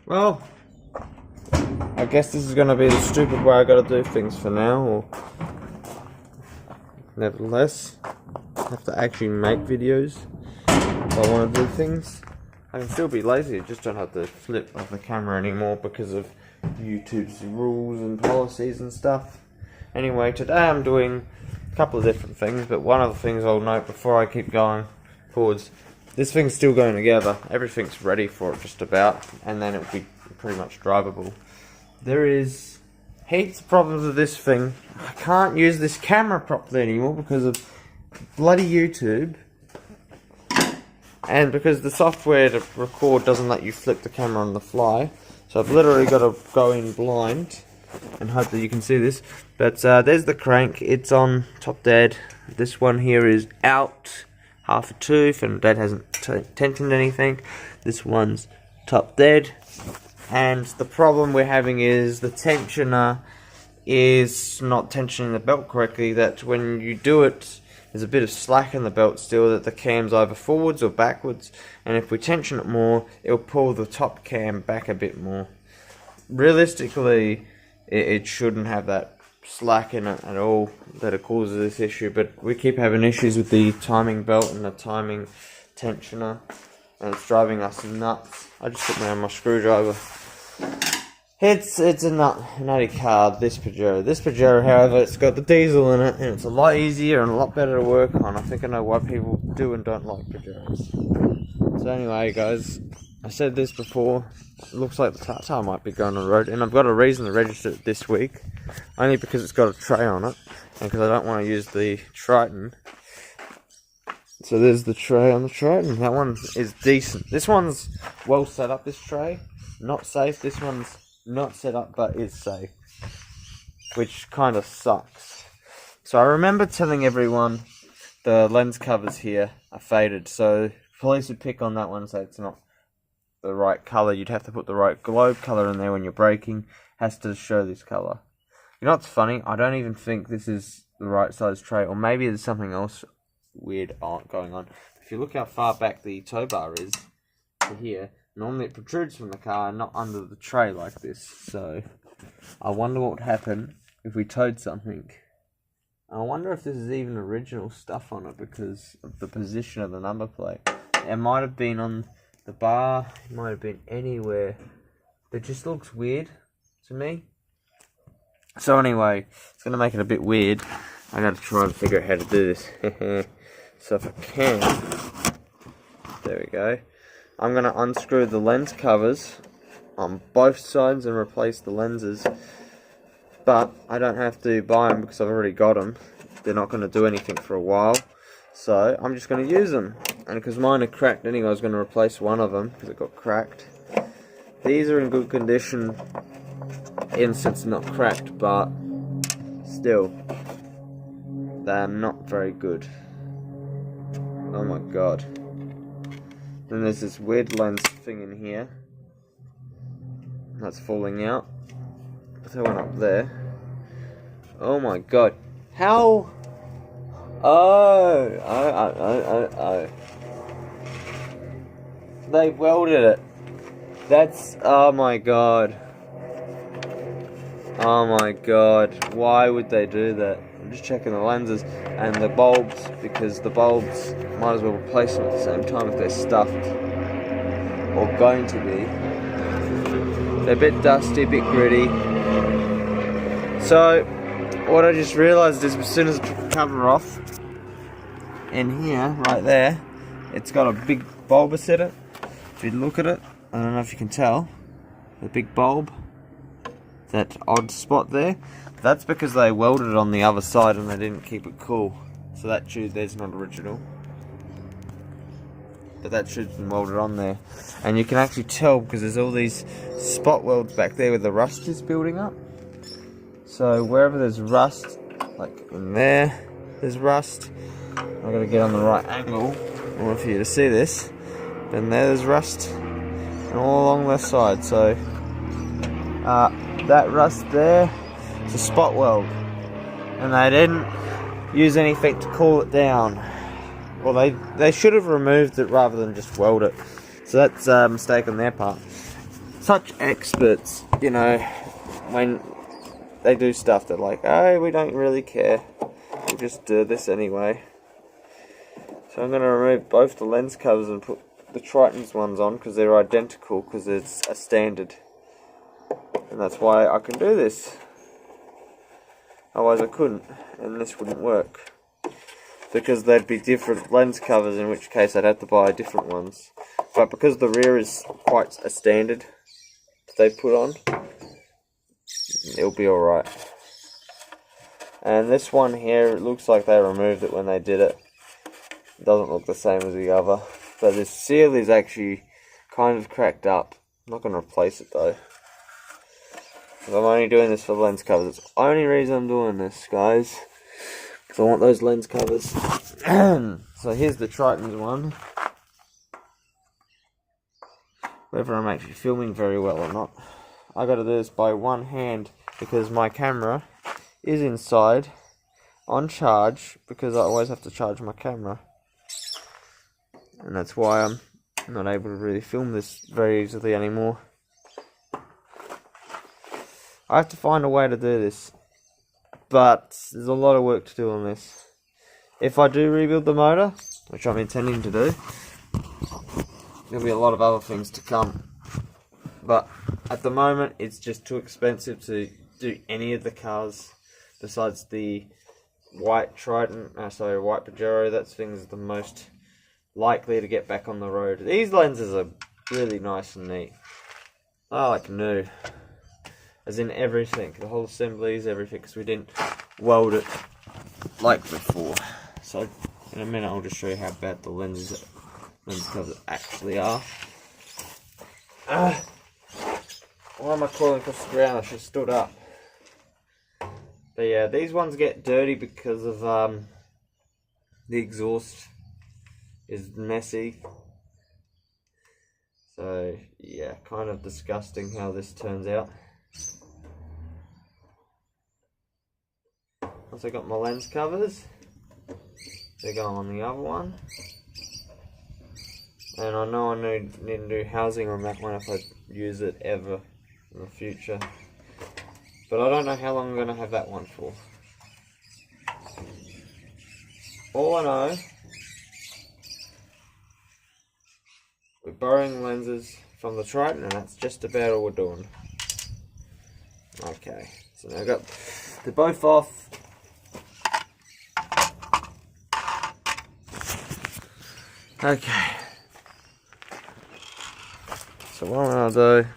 Well, I guess this is going to be the stupid way I got to do things for now, or nevertheless, I have to actually make videos if I want to do things. I can still be lazy, I just don't have to flip off the camera anymore because of YouTube's rules and policies and stuff. Anyway, today I'm doing a couple of different things, but one of the things I'll note before I keep going forwards, this thing's still going together, everything's ready for it just about, and then it'll be pretty much drivable. There is heaps of problems with this thing. I can't use this camera properly anymore because of bloody YouTube, and because the software to record doesn't let you flip the camera on the fly. So I've literally got to go in blind and hope that you can see this. But there's the crank, it's on top dead. This one here is out half a tooth and Dad hasn't tensioned anything. This one's top dead. And the problem we're having is the tensioner is not tensioning the belt correctly, that when you do it, there's a bit of slack in the belt still, that the cam's either forwards or backwards, and if we tension it more, it'll pull the top cam back a bit more. Realistically, it shouldn't have that slack in it at all that it causes this issue, but we keep having issues with the timing belt and the timing tensioner, and it's driving us nuts. I just put my screwdriver. It's a nutty car, this Pajero. This Pajero, however, it's got the diesel in it, and it's a lot easier and a lot better to work on. I think I know why people do and don't like Pajeros. So anyway, guys, I said this before, it looks like the Tata might be going on the road, and I've got a reason to register it this week, only because it's got a tray on it, and because I don't want to use the Triton. So there's the tray on the Triton. That one is decent. This one's well set up, this tray. Not safe. This one's not set up, but is safe, which kind of sucks. So I remember telling everyone the lens covers here are faded, so police would pick on that one, so it's not the right colour. You'd have to put the right globe colour in there when you're braking. It has to show this colour. You know what's funny? I don't even think this is the right size tray, or maybe there's something else weird going on. If you look how far back the tow bar is to here, normally it protrudes from the car, not under the tray like this. So I wonder what would happen if we towed something. I wonder if this is even original stuff on it because of the position of the number plate. It might have been on the bar, it might have been anywhere. It just looks weird to me. So anyway, it's going to make it a bit weird. I got to try and figure out how to do this. So if I can, there we go. I'm going to unscrew the lens covers on both sides and replace the lenses. But I don't have to buy them because I've already got them. They're not going to do anything for a while. So I'm just going to use them. And because mine are cracked anyway, I was going to replace one of them because it got cracked. These are in good condition in since not cracked, but still, they're not very good. Oh my god. Then there's this weird lens thing in here that's falling out. Put that one up there. Oh my god. How? Oh. They welded it. That's, oh my god. Oh my god. Why would they do that? I'm just checking the lenses and the bulbs, because the bulbs might as well replace them at the same time if they're stuffed or going to be. They're a bit dusty, a bit gritty. So what I just realised is as soon as I took the cover off, in here, right there, it's got a big bulbous in it. If you look at it, I don't know if you can tell, the big bulb, that odd spot there, that's because they welded it on the other side and they didn't keep it cool. So that tube there's not original, but that tube's been welded on there, and you can actually tell because there's all these spot welds back there where the rust is building up. So wherever there's rust, like in there, there's rust. I've got to get on the right angle in order for you to see this. And there's rust, and all along the side. So that rust there, it's a spot weld, and they didn't use anything to cool it down. Well, they should have removed it rather than just weld it. So that's a mistake on their part. such experts, you know, when they do stuff that like, oh, we don't really care, we'll just do this anyway. So I'm going to remove both the lens covers and put the Triton's ones on because they're identical, because it's a standard. And that's why I can do this. Otherwise I couldn't, and this wouldn't work. Because they'd be different lens covers, in which case I'd have to buy different ones. But because the rear is quite a standard that they put on, it'll be alright. And this one here, it looks like they removed it when they did it. It doesn't look the same as the other. But this seal is actually kind of cracked up. I'm not going to replace it though. I'm only doing this for the lens covers. It's the only reason I'm doing this, guys. Because I want those lens covers. So here's the Triton's one. Whether I'm actually filming very well or not. I got to do this by one hand because my camera is inside on charge, because I always have to charge my camera. And that's why I'm not able to really film this very easily anymore. I have to find a way to do this, but there's a lot of work to do on this. If I do rebuild the motor, which I'm intending to do, there'll be a lot of other things to come. But at the moment, it's just too expensive to do any of the cars besides the white Triton, white Pajero. That thing's the most likely to get back on the road. These lenses are really nice and neat. I like new. As in everything, the whole assemblies, everything, because we didn't weld it like before. So in a minute I'll just show you how bad the lens covers actually are. Why am I crawling across the ground? I should have stood up. But yeah, these ones get dirty because of the exhaust is messy. So yeah, kind of disgusting how this turns out. Also got my lens covers. They're going on the other one. And I know I need to do housing on that one if I use it ever in the future. But I don't know how long I'm going to have that one for. All I know, we're borrowing lenses from the Triton, and that's just about all we're doing. Okay, so now they're both off. Okay, so what I'm going to do,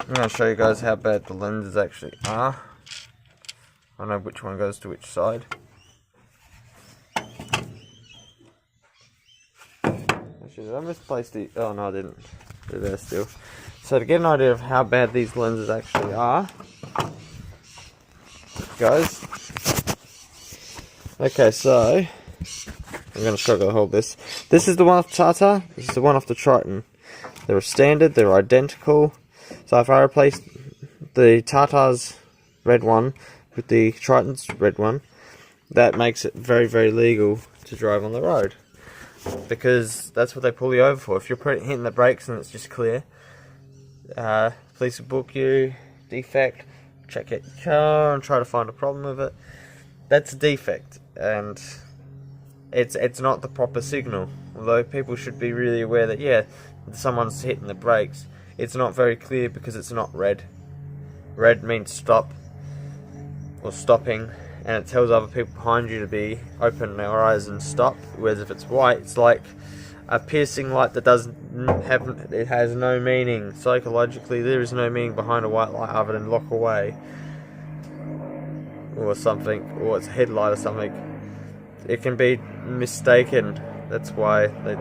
I'm going to show you guys how bad the lenses actually are. I know which one goes to which side. Actually, did I misplace the... Oh no, I didn't. They're there still. So to get an idea of how bad these lenses actually are, guys. Okay, so I'm going to struggle to hold this. This is the one off Tata. This is the one off the Triton. They're standard. They're identical. So if I replace the Tata's red one with the Triton's red one, that makes it very, very legal to drive on the road. Because that's what they pull you over for. If you're hitting the brakes and it's just clear, police will book you, defect, check out your car and try to find a problem with it. That's a defect, and it's not the proper signal. Although people should be really aware that, yeah, someone's hitting the brakes, it's not very clear because it's not red. Red means stop or stopping, and it tells other people behind you to be open their eyes and stop. Whereas if it's white, it's like a piercing light that it has no meaning. Psychologically, there is no meaning behind a white light other than lock away or something, or it's a headlight or something. It can be mistaken. That's why they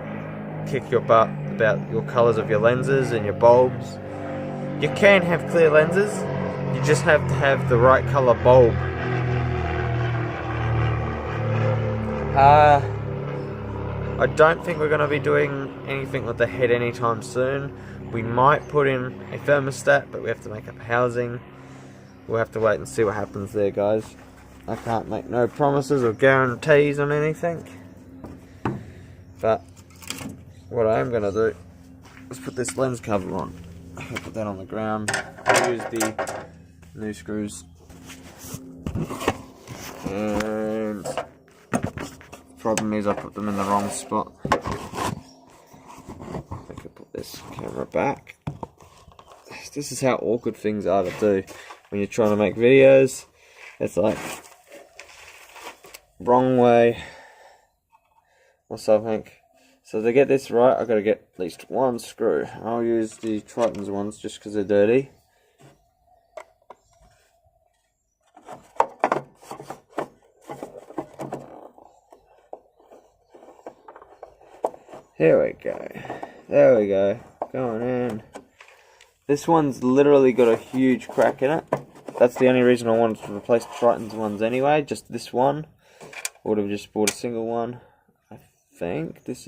kick your butt about your colours of your lenses and your bulbs. You can have clear lenses, you just have to have the right colour bulb. I don't think we're going to be doing anything with the head anytime soon. We might put in a thermostat, but we have to make up housing. We'll have to wait and see what happens there, guys. I can't make no promises or guarantees on anything. But what I am going to do is put this lens cover on. I'll put that on the ground. I'll use the new screws. And problem is I put them in the wrong spot. I could put this camera back. This is how awkward things are to do when you're trying to make videos. It's like wrong way or something. So to get this right, I've got to get at least one screw. I'll use the Triton's ones just because they're dirty. Here we go. There we go. Going in. This one's literally got a huge crack in it. That's the only reason I wanted to replace Triton's ones anyway. Just this one. I would have just bought a single one. I think that's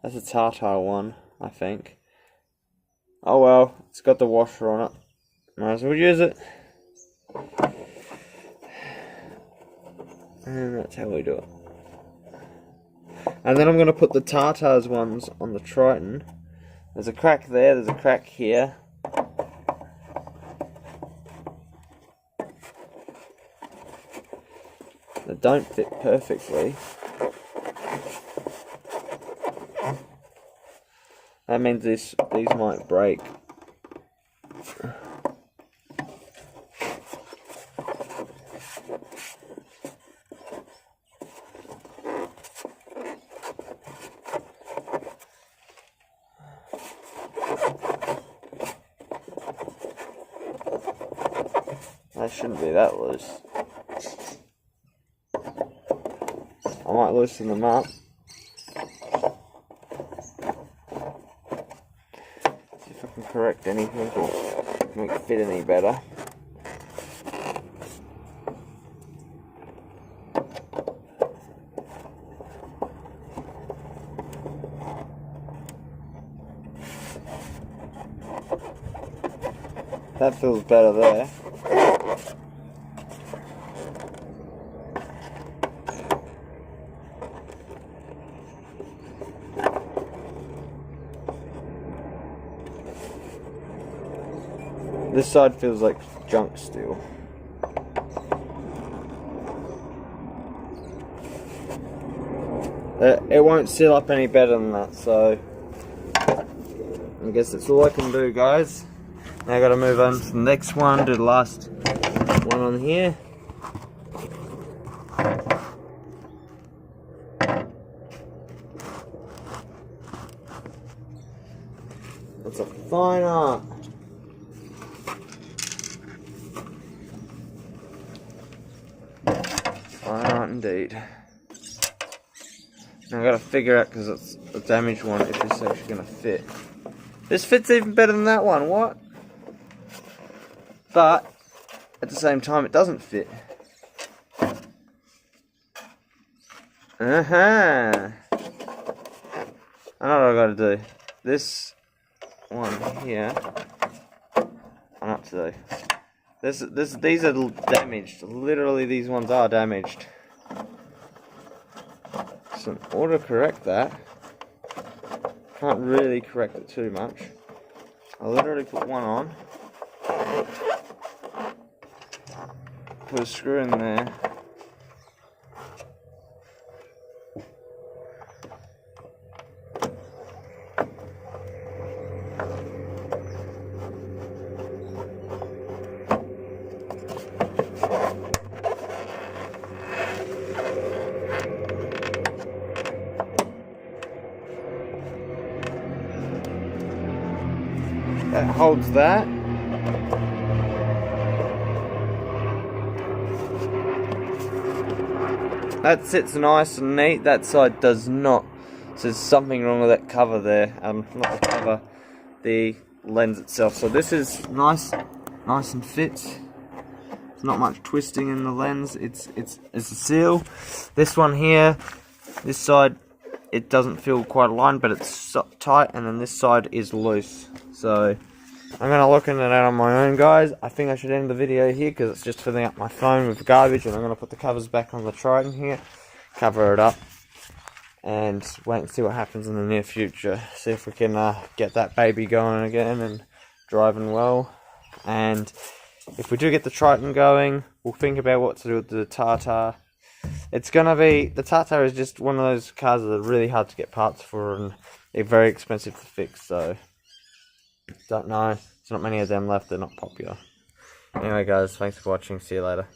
a Tata one, I think. Oh well, it's got the washer on it. Might as well use it. And that's how we do it. And then I'm going to put the Tata's ones on the Triton. There's a crack there, there's a crack here. They don't fit perfectly. That means these might break. They shouldn't be that loose. I might loosen them up. See if I can correct anything or make it fit any better. That feels better there. This side feels like junk steel. It won't seal up any better than that, so I guess that's all I can do, guys. Now I gotta move on to the next one, do the last one on here. That's a fine art. Fine art indeed. Now I gotta figure out, because it's a damaged one, if this is actually gonna fit. This fits even better than that one, what? But at the same time, it doesn't fit. I know what I gotta do. This one here, I know what to do. These are damaged. Literally, these ones are damaged. So in order to correct that, can't really correct it too much. I literally put one on, put a screw in there, that holds that. That sits nice and neat. That side does not. So there's something wrong with that cover there. Not the cover, the lens itself. So this is nice and fits. There's not much twisting in the lens. It's a seal. This one here, this side, it doesn't feel quite aligned, but it's so tight, and then this side is loose. So I'm going to look into that on my own, guys. I think I should end the video here because it's just filling up my phone with garbage, and I'm going to put the covers back on the Triton here, cover it up, and wait and see what happens in the near future. See if we can get that baby going again and driving well. And if we do get the Triton going, we'll think about what to do with the Tata. It's gonna be, the Tata is just one of those cars that are really hard to get parts for, and they're very expensive to fix, so don't know. There's not many of them left, they're not popular. Anyway guys, thanks for watching, see you later.